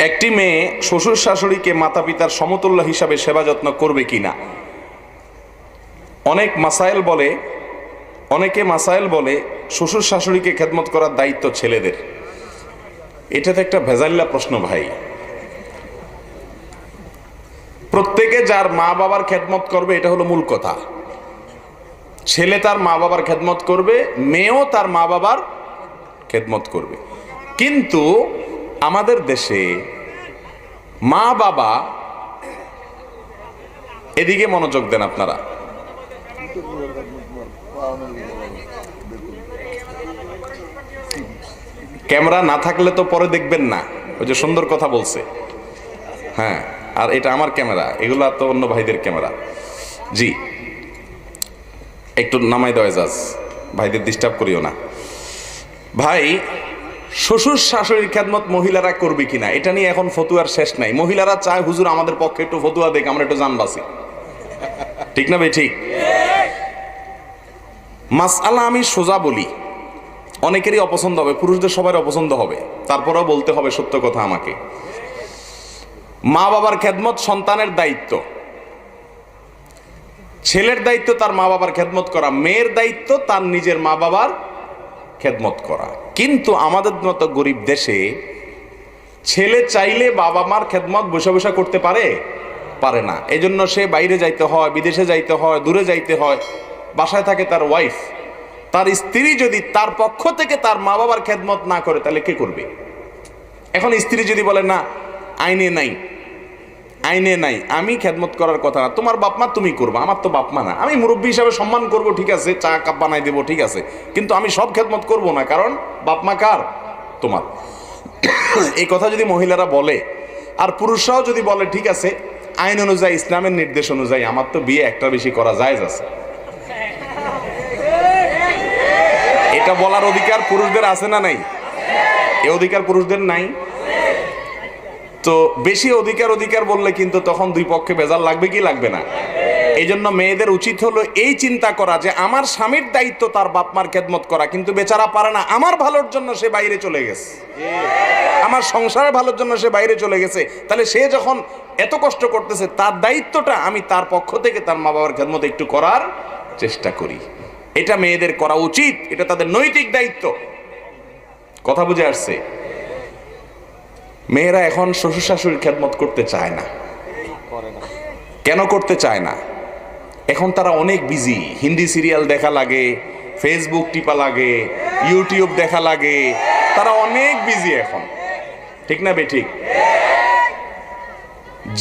একটি মেয়ে শ্বশুর শাশুড়িকে মাতা পিতার সমতুল্য হিসাবে সেবা যত্ন করবে কিনা। অনেকে মাসাইল বলে শ্বশুর শাশুড়িকে খেদমত করার দায়িত্ব ছেলেদের। এটা তো একটা ভেজাল্লা প্রশ্ন ভাই। প্রত্যেকে যার মা বাবার খেদমত করবে, এটা হলো মূল কথা। ছেলে তার মা বাবার খেদমত করবে, মেয়েও তার মা বাবার খেদমত করবে। কিন্তু আমাদের দেশে মা বাবা, এদিকে মনোযোগ দেন আপনারা, ক্যামেরা না থাকলে তো পরে দেখবেন না। ওই যে সুন্দর কথা বলছে, হ্যাঁ, আর এটা আমার ক্যামেরা, এগুলা তো অন্য ভাইদের ক্যামেরা। জি, একটু নামাই দেওয়া যাস, ভাইদের ডিস্টার্ব করিও না। ভাই, শ্বশুর শাশুড়ির খেদমত মহিলারা করবে কিনা, এটা নিয়ে এখন ফতুয়ার শেষ নাই। মহিলারা চায় হুজুর আমাদের পক্ষে একটু ফতুয়া দেখ, আমরা একটু জান বাঁচি। ঠিক না ভাই? ঠিক। মাসআলা আমি সোজা বলি, অনেকেরই অপছন্দ হবে, পুরুষদের সবার অপছন্দ হবে, তারপরেও বলতে হবে সত্য কথা আমাকে। মা বাবার খেদমত সন্তানের দায়িত্ব। ছেলের দায়িত্ব তার মা বাবার খেদমত করা, মেয়ের দায়িত্ব তার নিজের মা বাবার খেদমত করা। কিন্তু আমাদের মতো গরিব দেশে ছেলে চাইলে বাবা মার খেদমত বসে বসে করতে পারে না। এজন্য সে বাইরে যাইতে হয়, বিদেশে যাইতে হয়, দূরে যাইতে হয়। বাসায় থাকে তার ওয়াইফ, তার স্ত্রী যদি তার পক্ষ থেকে তার মা বাবার খেদমত না করে, তাহলে কে করবে? এখন স্ত্রী যদি বলে না, আইনে নাই, আমি খেদমত করার কথা না, তোমার বাপ মা তুমি করবা, আমার তো বাপ মা না, আমি মুরব্বী হিসাবে সম্মান করব, ঠিক আছে, চা কাপ বানাই দেবো, ঠিক আছে, কিন্তু আমি সব খেদমত করব না, কারণ বাপ মা কার? তোমার। এই কথা যদি মহিলারা বলে, আর পুরুষরাও যদি বলে ঠিক আছে, আইন অনুযায়ী, ইসলামের নির্দেশ অনুযায়ী আমার তো বিয়ে একটা বেশি করা জায়েজ আছে, এটা বলার অধিকার পুরুষদের আছে না নাই? এ অধিকার পুরুষদের নাই? তো বেশি অধিকার বললে কিন্তু তখন দুই পক্ষে বেজাল লাগবে কি লাগবে না? এই জন্য মেয়েদের উচিত হলো এই চিন্তা করা যে আমার স্বামীর দায়িত্ব তার বাপ মার খেদমত করা, কিন্তু বেচারা পারে না, আমার ভালোর জন্য সে বাইরে চলে গেছে, আমার সংসারের ভালোর জন্য সে বাইরে চলে গেছে, তাহলে সে যখন এত কষ্ট করতেছে, তার দায়িত্বটা আমি তার পক্ষ থেকে তার মা বাবার খেদমত একটু করার চেষ্টা করি। এটা মেয়েদের করা উচিত, এটা তাদের নৈতিক দায়িত্ব। কথা বুঝে আসছে? মেয়েরা এখন শ্বশুর শাশুড়ির খেদমত করতে চায় না। কেন করতে চায় না? এখন তারা অনেক বিজি, হিন্দি সিরিয়াল দেখা লাগে, ফেসবুক টিপা লাগে, ইউটিউব দেখা লাগে, তারা অনেক বিজি এখন। ঠিক না বে ঠিক?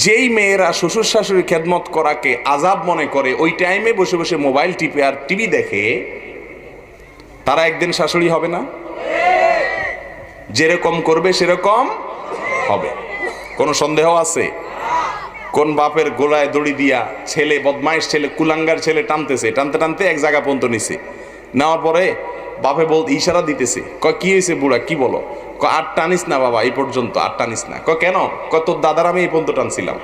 যেই মেয়েরা শ্বশুর শাশুড়ির খেদমত করাকে আযাব মনে করে, ওই টাইমে বসে বসে মোবাইল টিপে আর টিভি দেখে, তারা একদিন শাশুড়ি হবে না? যেরকম করবে সেরকম হবে, কোনো সন্দেহ আছে? কোন বাপের গোলায় দড়ি দিয়া ছেলে, বদমাইশ ছেলে, কুলাঙ্গার ছেলে টানতে এক জায়গা পর্যন্ত নিছে, নেওয়ার পরে বাপে ইশারা দিতেছে, কয় কি হয়েছে বুড়া, কি বলো? আর টানিস না বাবা, এই পর্যন্ত আর টানিস না। কেন? তোর দাদার আমি এই পর্যন্ত টানছিলাম।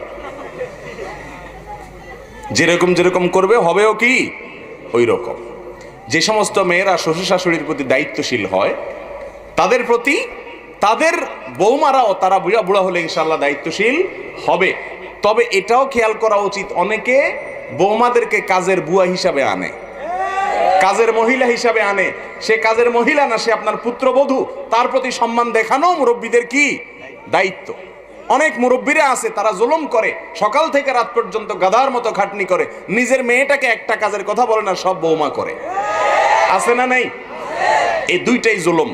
যেরকম করবে হবেও কি ওই রকম। যে সমস্ত মেয়েরা শ্বশুর শাশুড়ির প্রতি দায়িত্বশীল হয়, তাদের প্রতি তাদের বৌমারাও, তারা বুড়া হলে ইনশাআল্লাহ দায়িত্বশীল হবে। তবে এটাও খেয়াল করা উচিত, অনেকে বৌমাদেরকে কাজের বুয়া হিসাবে আনে, কাজের মহিলা হিসাবে আনে। সে কাজের মহিলা না, সে আপনার পুত্রবধূ। তার প্রতি সম্মান দেখানো মুরব্বীদের কি দায়িত্ব। অনেক মুরব্বীরা আছে, তারা জুলুম করে, সকাল থেকে রাত পর্যন্ত গাধার মতো খাটনি করে, নিজের মেয়েটাকে একটা কাজের কথা বলে না, সব বৌমা করে। আছে না নাই? এই দুইটাই জুলুম।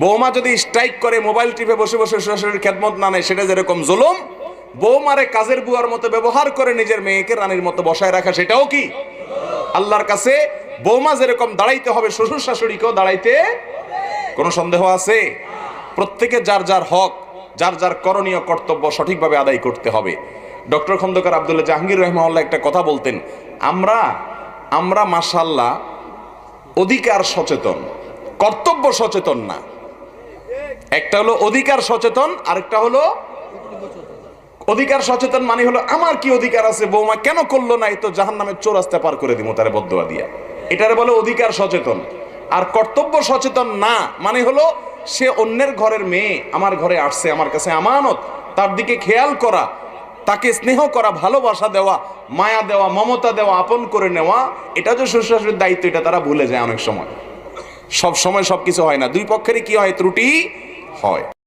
বৌমা যদি স্ট্রাইক করে, মোবাইল টিপে বসে বসে শাশুড়ির খেদমত না নেয়, সেটা যেরকম জুলুম, বৌমারে কাজের বুয়ার মতো ব্যবহার করে নিজের মেয়েকে রানীর মতো বসায় রাখা, সেটাও কি আল্লাহর কাছে বৌমা যেরকম দাঁড়াইতে হবে, শ্বশুর শাশুড়িকেও দাঁড়াইতে কোনো সন্দেহ আছে? প্রত্যেকে যার যার হক, যার যার করণীয় কর্তব্য সঠিকভাবে আদায় করতে হবে। ডক্টর খন্দকার আব্দুল্লাহ জাহাঙ্গীর রহমাহুল্লাহ একটা কথা বলতেন, আমরা মাশাআল্লাহ অধিকার সচেতন, কর্তব্য সচেতন না। একটা হলো অধিকার সচেতন, আরেকটা হলো অধিকার সচেতন মানে হলো আমার কি অধিকার আছে, বৌমা কেন করলো না, এই তো জাহান্নামের চৌরাস্তা পার করে দিব তারে বদদুয়া দিয়া, এটারে বলে অধিকার সচেতন। আর কর্তব্য সচেতন না মানে হলো সে অন্যের ঘরের মেয়ে আমার ঘরে আসছে, আমার কাছে আমানত, তার দিকে খেয়াল করা, তাকে স্নেহ করা, ভালোবাসা দেওয়া, মায়া দেওয়া, মমতা দেওয়া, আপন করে নেওয়া, এটা যে শ্বশুর শাশুড়ির দায়িত্ব, এটা তারা ভুলে যায় অনেক সময়। সব সময় সব কিছু হয় না, দুই পক্ষেরই কি হয়, ত্রুটি হয়।